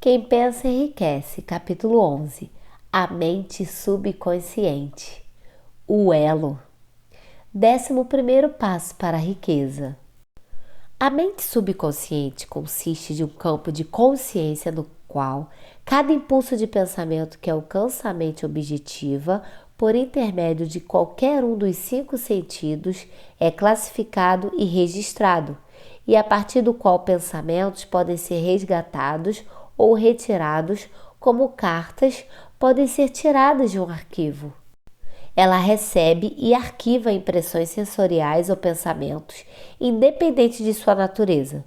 Quem pensa enriquece, capítulo 11. A mente subconsciente. O elo. 11º passo para a riqueza. A mente subconsciente consiste de um campo de consciência no qual cada impulso de pensamento que alcança a mente objetiva por intermédio de qualquer um dos 5 sentidos é classificado e registrado, e a partir do qual pensamentos podem ser resgatados ou retirados, como cartas podem ser tiradas de um arquivo. Ela recebe e arquiva impressões sensoriais ou pensamentos, independente de sua natureza.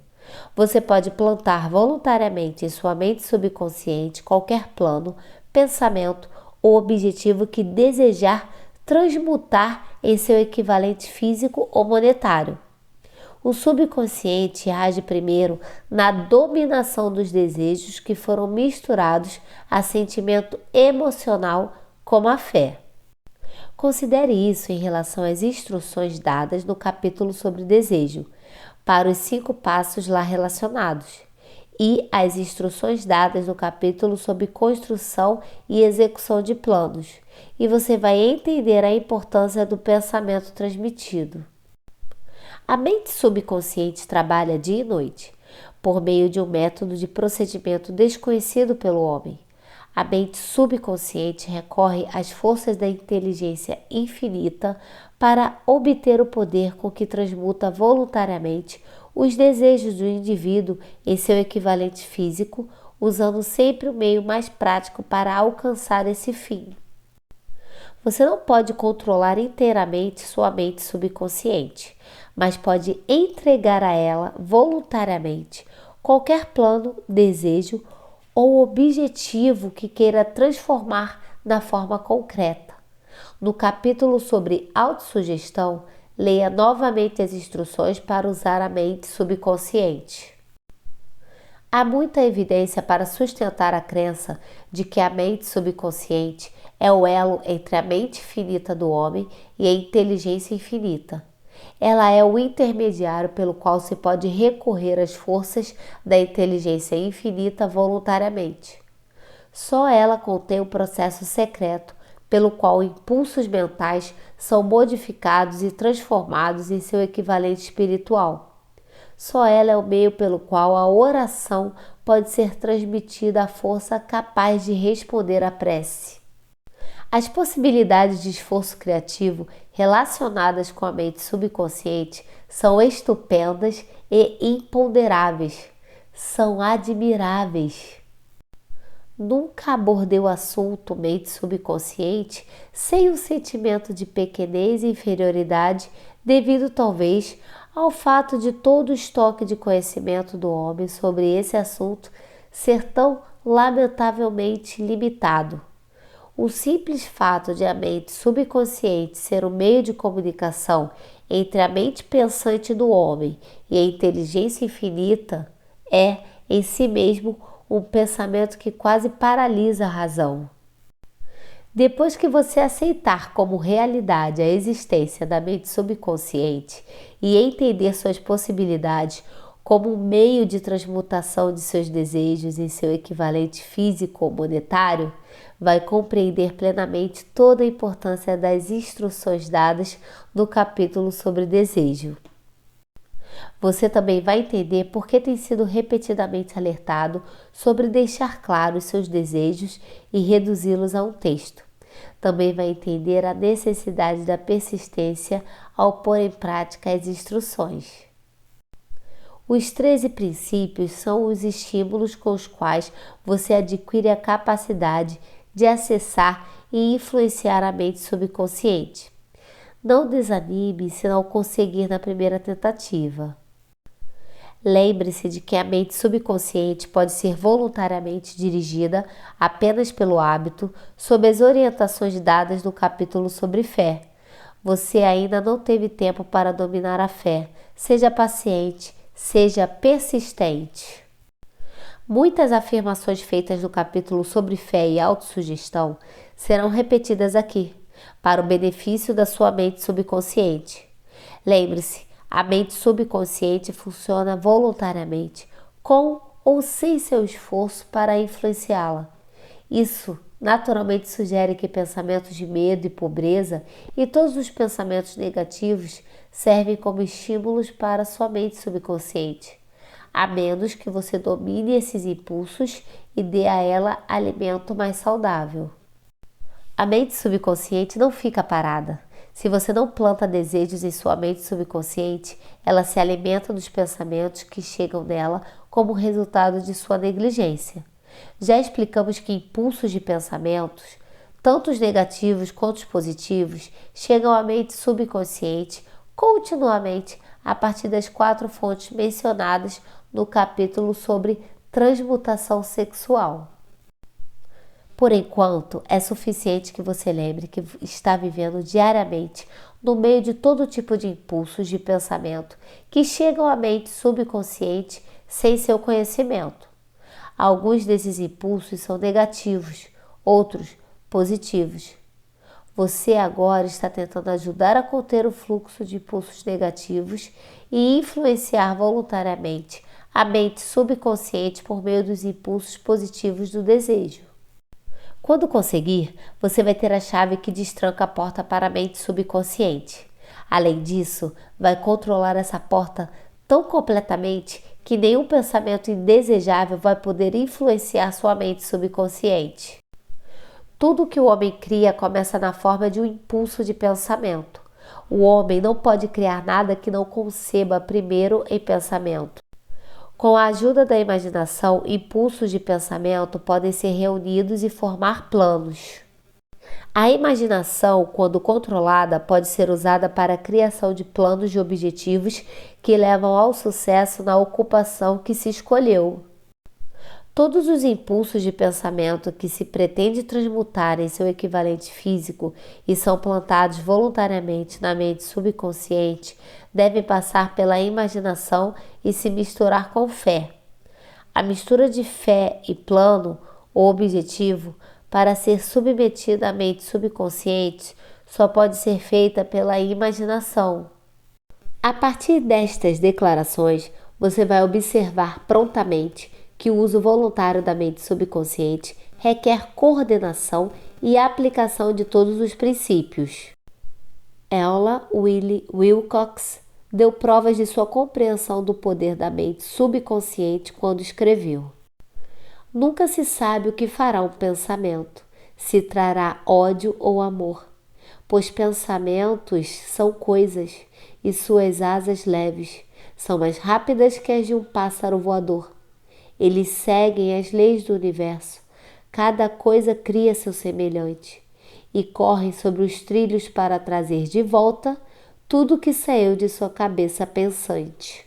Você pode plantar voluntariamente em sua mente subconsciente qualquer plano, pensamento ou objetivo que desejar transmutar em seu equivalente físico ou monetário. O subconsciente age primeiro na dominação dos desejos que foram misturados a sentimento emocional como a fé. Considere isso em relação às instruções dadas no capítulo sobre desejo, para os 5 passos lá relacionados, e as instruções dadas no capítulo sobre construção e execução de planos, e você vai entender a importância do pensamento transmitido. A mente subconsciente trabalha dia e noite, por meio de um método de procedimento desconhecido pelo homem. A mente subconsciente recorre às forças da inteligência infinita para obter o poder com que transmuta voluntariamente os desejos do indivíduo em seu equivalente físico, usando sempre o meio mais prático para alcançar esse fim. Você não pode controlar inteiramente sua mente subconsciente, mas pode entregar a ela voluntariamente qualquer plano, desejo ou objetivo que queira transformar na forma concreta. No capítulo sobre autossugestão, leia novamente as instruções para usar a mente subconsciente. Há muita evidência para sustentar a crença de que a mente subconsciente é o elo entre a mente finita do homem e a inteligência infinita. Ela é o intermediário pelo qual se pode recorrer às forças da inteligência infinita voluntariamente. Só ela contém o processo secreto pelo qual impulsos mentais são modificados e transformados em seu equivalente espiritual. Só ela é o meio pelo qual a oração pode ser transmitida à força capaz de responder à prece. As possibilidades de esforço criativo relacionadas com a mente subconsciente são estupendas e imponderáveis. São admiráveis. Nunca abordei o assunto mente subconsciente sem um sentimento de pequenez e inferioridade, devido talvez ao fato de todo o estoque de conhecimento do homem sobre esse assunto ser tão lamentavelmente limitado. O simples fato de a mente subconsciente ser o meio de comunicação entre a mente pensante do homem e a inteligência infinita é, em si mesmo, um pensamento que quase paralisa a razão. Depois que você aceitar como realidade a existência da mente subconsciente e entender suas possibilidades como um meio de transmutação de seus desejos em seu equivalente físico ou monetário, vai compreender plenamente toda a importância das instruções dadas no capítulo sobre desejo. Você também vai entender por que tem sido repetidamente alertado sobre deixar claros seus desejos e reduzi-los a um texto. Também vai entender a necessidade da persistência ao pôr em prática as instruções. Os 13 princípios são os estímulos com os quais você adquire a capacidade de acessar e influenciar a mente subconsciente. Não desanime se não conseguir na primeira tentativa. Lembre-se de que a mente subconsciente pode ser voluntariamente dirigida apenas pelo hábito, sob as orientações dadas no capítulo sobre fé. Você ainda não teve tempo para dominar a fé. Seja paciente, seja persistente. Muitas afirmações feitas no capítulo sobre fé e autossugestão serão repetidas aqui, para o benefício da sua mente subconsciente. Lembre-se, a mente subconsciente funciona voluntariamente, com ou sem seu esforço para influenciá-la. Isso naturalmente sugere que pensamentos de medo e pobreza e todos os pensamentos negativos servem como estímulos para sua mente subconsciente, a menos que você domine esses impulsos e dê a ela alimento mais saudável. A mente subconsciente não fica parada. Se você não planta desejos em sua mente subconsciente, ela se alimenta dos pensamentos que chegam nela como resultado de sua negligência. Já explicamos que impulsos de pensamentos, tanto os negativos quanto os positivos, chegam à mente subconsciente continuamente a partir das 4 fontes mencionadas no capítulo sobre transmutação sexual. Por enquanto, é suficiente que você lembre que está vivendo diariamente no meio de todo tipo de impulsos de pensamento que chegam à mente subconsciente sem seu conhecimento. Alguns desses impulsos são negativos, outros positivos. Você agora está tentando ajudar a conter o fluxo de impulsos negativos e influenciar voluntariamente a mente subconsciente por meio dos impulsos positivos do desejo. Quando conseguir, você vai ter a chave que destranca a porta para a mente subconsciente. Além disso, vai controlar essa porta tão completamente que nenhum pensamento indesejável vai poder influenciar sua mente subconsciente. Tudo que o homem cria começa na forma de um impulso de pensamento. O homem não pode criar nada que não conceba primeiro em pensamento. Com a ajuda da imaginação, impulsos de pensamento podem ser reunidos e formar planos. A imaginação, quando controlada, pode ser usada para a criação de planos de objetivos que levam ao sucesso na ocupação que se escolheu. Todos os impulsos de pensamento que se pretende transmutar em seu equivalente físico e são plantados voluntariamente na mente subconsciente devem passar pela imaginação e se misturar com fé. A mistura de fé e plano ou objetivo para ser submetida à mente subconsciente só pode ser feita pela imaginação. A partir destas declarações, você vai observar prontamente que o uso voluntário da mente subconsciente requer coordenação e aplicação de todos os princípios. Ella Wilcox deu provas de sua compreensão do poder da mente subconsciente quando escreveu: Nunca se sabe o que fará um pensamento, se trará ódio ou amor, pois pensamentos são coisas e suas asas leves são mais rápidas que as de um pássaro voador. Eles seguem as leis do universo. Cada coisa cria seu semelhante e correm sobre os trilhos para trazer de volta tudo que saiu de sua cabeça pensante.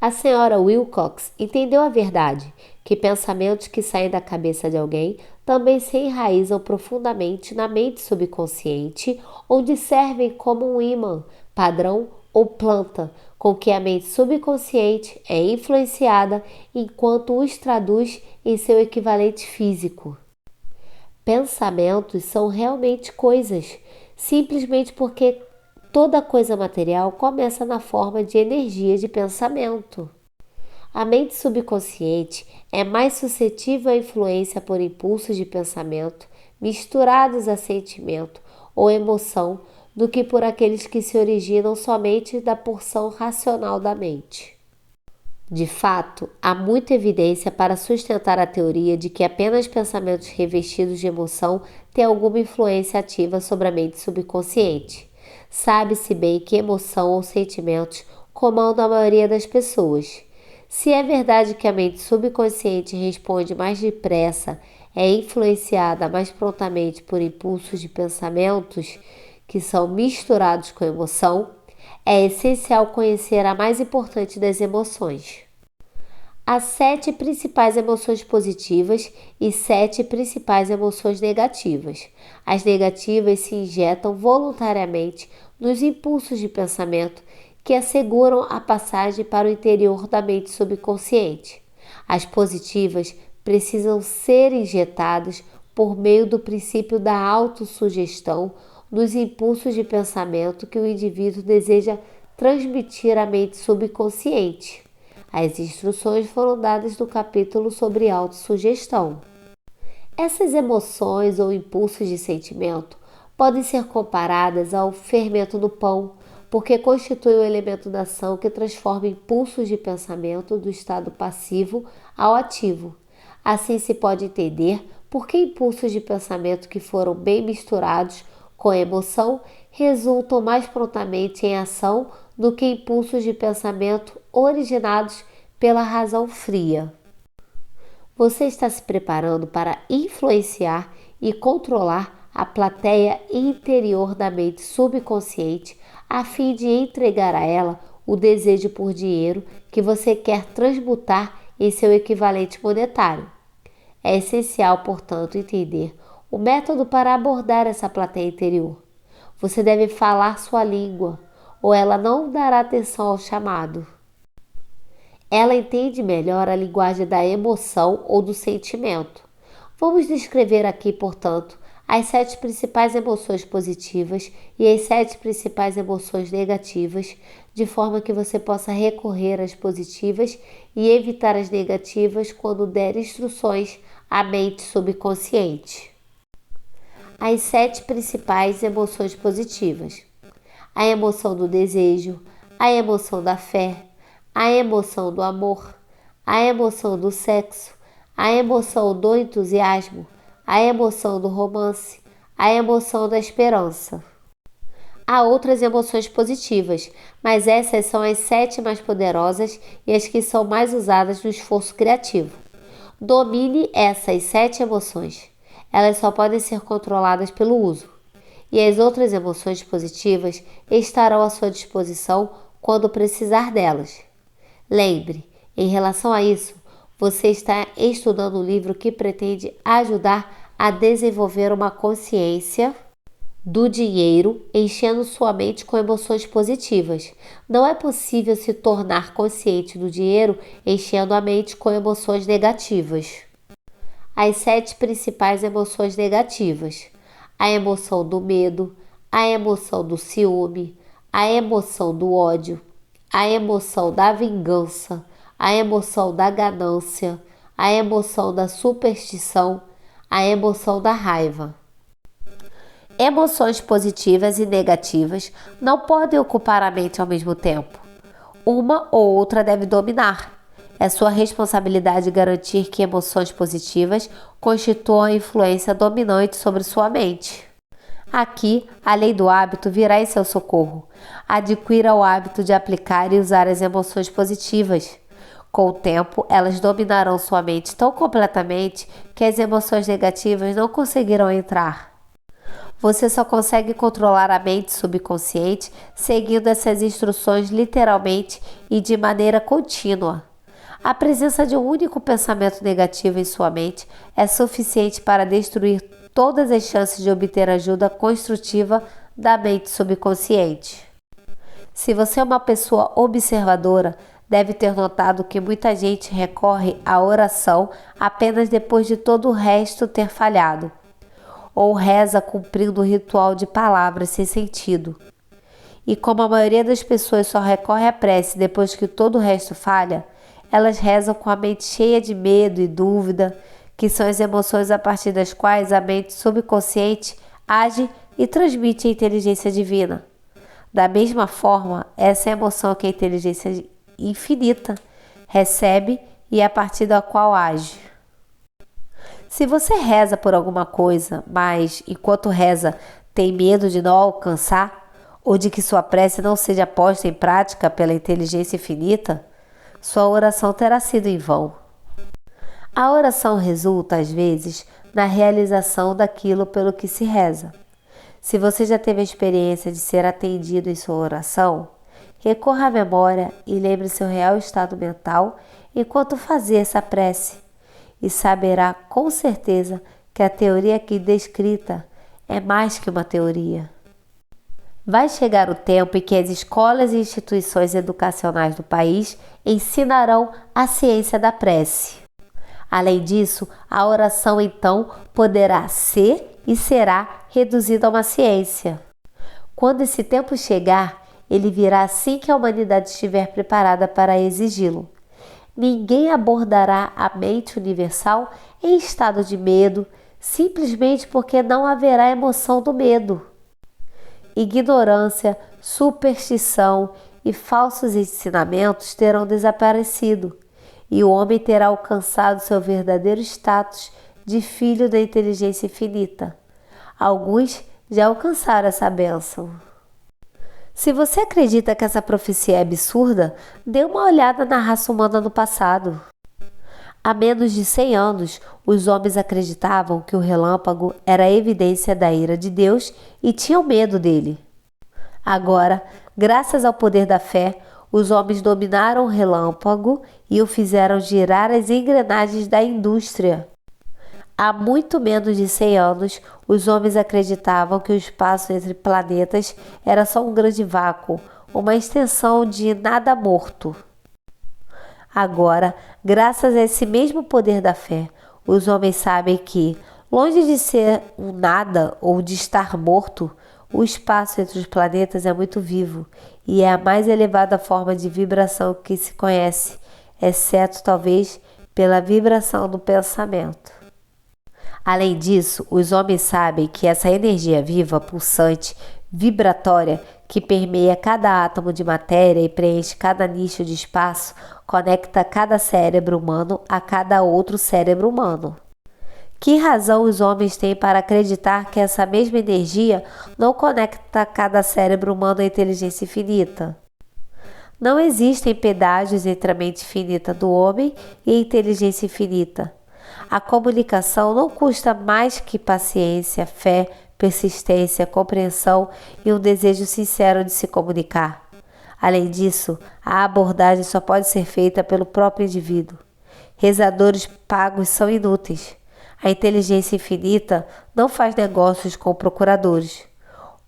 A senhora Wilcox entendeu a verdade, que pensamentos que saem da cabeça de alguém também se enraizam profundamente na mente subconsciente, onde servem como um ímã, padrão ou planta, com que a mente subconsciente é influenciada enquanto os traduz em seu equivalente físico. Pensamentos são realmente coisas, simplesmente porque toda coisa material começa na forma de energia de pensamento. A mente subconsciente é mais suscetível à influência por impulsos de pensamento misturados a sentimento ou emoção do que por aqueles que se originam somente da porção racional da mente. De fato, há muita evidência para sustentar a teoria de que apenas pensamentos revestidos de emoção têm alguma influência ativa sobre a mente subconsciente. Sabe-se bem que emoção ou sentimentos comandam a maioria das pessoas. Se é verdade que a mente subconsciente responde mais depressa, é influenciada mais prontamente por impulsos de pensamentos que são misturados com emoção, é essencial conhecer a mais importante das emoções. Há 7 principais emoções positivas e 7 principais emoções negativas. As negativas se injetam voluntariamente nos impulsos de pensamento que asseguram a passagem para o interior da mente subconsciente. As positivas precisam ser injetadas por meio do princípio da autossugestão nos impulsos de pensamento que o indivíduo deseja transmitir à mente subconsciente. As instruções foram dadas no capítulo sobre autossugestão. Essas emoções ou impulsos de sentimento podem ser comparadas ao fermento do pão, porque constitui um elemento da ação que transforma impulsos de pensamento do estado passivo ao ativo. Assim se pode entender por que impulsos de pensamento que foram bem misturados com emoção resultam mais prontamente em ação do que impulsos de pensamento originados pela razão fria. Você está se preparando para influenciar e controlar a plateia interior da mente subconsciente a fim de entregar a ela o desejo por dinheiro que você quer transmutar em seu equivalente monetário. É essencial, portanto, entender o método para abordar essa plateia interior. Você deve falar sua língua, ou ela não dará atenção ao chamado. Ela entende melhor a linguagem da emoção ou do sentimento. Vamos descrever aqui, portanto, as 7 principais emoções positivas e as 7 principais emoções negativas, de forma que você possa recorrer às positivas e evitar as negativas quando der instruções à mente subconsciente. As 7 principais emoções positivas: a emoção do desejo, a emoção da fé, a emoção do amor, a emoção do sexo, a emoção do entusiasmo, a emoção do romance, a emoção da esperança. Há outras emoções positivas, mas essas são as 7 mais poderosas e as que são mais usadas no esforço criativo. Domine essas 7 emoções. Elas só podem ser controladas pelo uso. E as outras emoções positivas estarão à sua disposição quando precisar delas. Lembre, em relação a isso, você está estudando um livro que pretende ajudar a desenvolver uma consciência do dinheiro, enchendo sua mente com emoções positivas. Não é possível se tornar consciente do dinheiro enchendo a mente com emoções negativas. As 7 principais emoções negativas: a emoção do medo, a emoção do ciúme, a emoção do ódio, a emoção da vingança, a emoção da ganância, a emoção da superstição, a emoção da raiva. Emoções positivas e negativas não podem ocupar a mente ao mesmo tempo. Uma ou outra deve dominar. É sua responsabilidade garantir que emoções positivas constituam a influência dominante sobre sua mente. Aqui, a lei do hábito virá em seu socorro. Adquira o hábito de aplicar e usar as emoções positivas. Com o tempo, elas dominarão sua mente tão completamente que as emoções negativas não conseguirão entrar. Você só consegue controlar a mente subconsciente seguindo essas instruções literalmente e de maneira contínua. A presença de um único pensamento negativo em sua mente é suficiente para destruir todas as chances de obter ajuda construtiva da mente subconsciente. Se você é uma pessoa observadora, deve ter notado que muita gente recorre à oração apenas depois de todo o resto ter falhado, ou reza cumprindo um ritual de palavras sem sentido. E como a maioria das pessoas só recorre à prece depois que todo o resto falha, elas rezam com a mente cheia de medo e dúvida, que são as emoções a partir das quais a mente subconsciente age e transmite a inteligência divina. Da mesma forma, essa é a emoção que a inteligência infinita recebe e é a partir da qual age. Se você reza por alguma coisa, mas enquanto reza tem medo de não alcançar ou de que sua prece não seja posta em prática pela inteligência infinita, sua oração terá sido em vão. A oração resulta, às vezes, na realização daquilo pelo que se reza. Se você já teve a experiência de ser atendido em sua oração, recorra à memória e lembre seu real estado mental enquanto fazia essa prece, e saberá com certeza que a teoria aqui descrita é mais que uma teoria. Vai chegar o tempo em que as escolas e instituições educacionais do país ensinarão a ciência da prece. Além disso, a oração então poderá ser e será reduzida a uma ciência. Quando esse tempo chegar, ele virá assim que a humanidade estiver preparada para exigi-lo. Ninguém abordará a mente universal em estado de medo, simplesmente porque não haverá emoção do medo. Ignorância, superstição e falsos ensinamentos terão desaparecido, e o homem terá alcançado seu verdadeiro status de filho da inteligência infinita. Alguns já alcançaram essa bênção. Se você acredita que essa profecia é absurda, dê uma olhada na raça humana no passado. Há menos de 100 anos, os homens acreditavam que o relâmpago era a evidência da ira de Deus e tinham medo dele. Agora, graças ao poder da fé, os homens dominaram o relâmpago e o fizeram girar as engrenagens da indústria. Há muito menos de 100 anos, os homens acreditavam que o espaço entre planetas era só um grande vácuo, uma extensão de nada morto. Agora, graças a esse mesmo poder da fé, os homens sabem que, longe de ser um nada ou de estar morto, o espaço entre os planetas é muito vivo e é a mais elevada forma de vibração que se conhece, exceto talvez pela vibração do pensamento. Além disso, os homens sabem que essa energia viva, pulsante, vibratória, que permeia cada átomo de matéria e preenche cada nicho de espaço, conecta cada cérebro humano a cada outro cérebro humano. Que razão os homens têm para acreditar que essa mesma energia não conecta cada cérebro humano à inteligência infinita? Não existem pedágios entre a mente finita do homem e a inteligência infinita. A comunicação não custa mais que paciência, fé, persistência, compreensão e um desejo sincero de se comunicar. Além disso, a abordagem só pode ser feita pelo próprio indivíduo. Rezadores pagos são inúteis. A inteligência infinita não faz negócios com procuradores.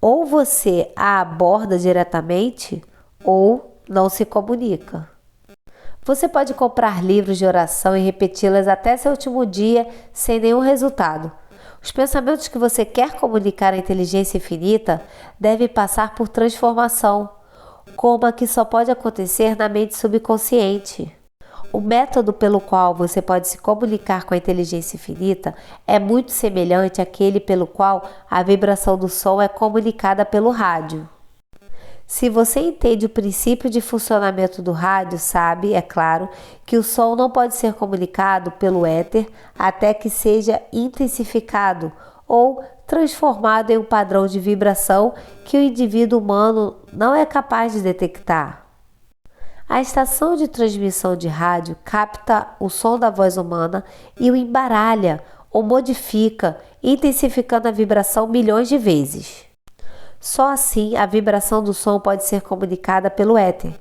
Ou você a aborda diretamente, ou não se comunica. Você pode comprar livros de oração e repeti-las até seu último dia sem nenhum resultado. Os pensamentos que você quer comunicar à inteligência infinita devem passar por transformação, como a que só pode acontecer na mente subconsciente. O método pelo qual você pode se comunicar com a inteligência infinita é muito semelhante àquele pelo qual a vibração do som é comunicada pelo rádio. Se você entende o princípio de funcionamento do rádio, sabe, é claro, que o som não pode ser comunicado pelo éter até que seja intensificado ou transformado em um padrão de vibração que o indivíduo humano não é capaz de detectar. A estação de transmissão de rádio capta o som da voz humana e o embaralha ou modifica, intensificando a vibração milhões de vezes. Só assim a vibração do som pode ser comunicada pelo éter.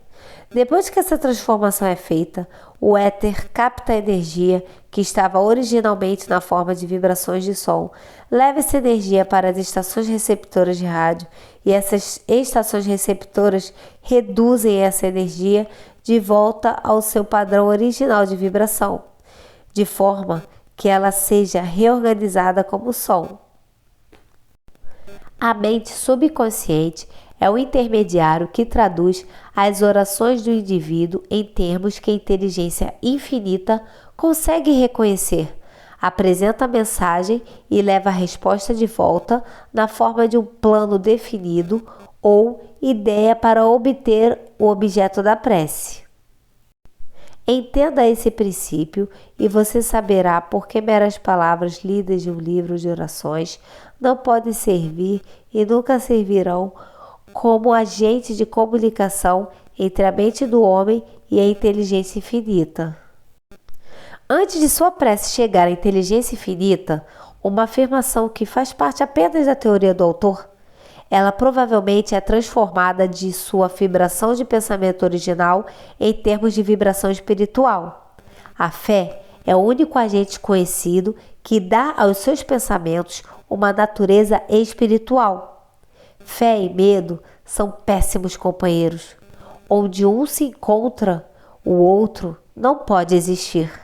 Depois que essa transformação é feita, o éter capta a energia que estava originalmente na forma de vibrações de som, leva essa energia para as estações receptoras de rádio e essas estações receptoras reduzem essa energia de volta ao seu padrão original de vibração, de forma que ela seja reorganizada como som. A mente subconsciente é o intermediário que traduz as orações do indivíduo em termos que a inteligência infinita consegue reconhecer, apresenta a mensagem e leva a resposta de volta na forma de um plano definido ou ideia para obter o objeto da prece. Entenda esse princípio e você saberá por que meras palavras lidas de um livro de orações não podem servir e nunca servirão como agente de comunicação entre a mente do homem e a inteligência infinita. Antes de sua prece chegar à inteligência infinita, uma afirmação que faz parte apenas da teoria do autor, ela provavelmente é transformada de sua vibração de pensamento original em termos de vibração espiritual. A fé é o único agente conhecido que dá aos seus pensamentos uma natureza espiritual. Fé e medo são péssimos companheiros. Onde um se encontra, o outro não pode existir.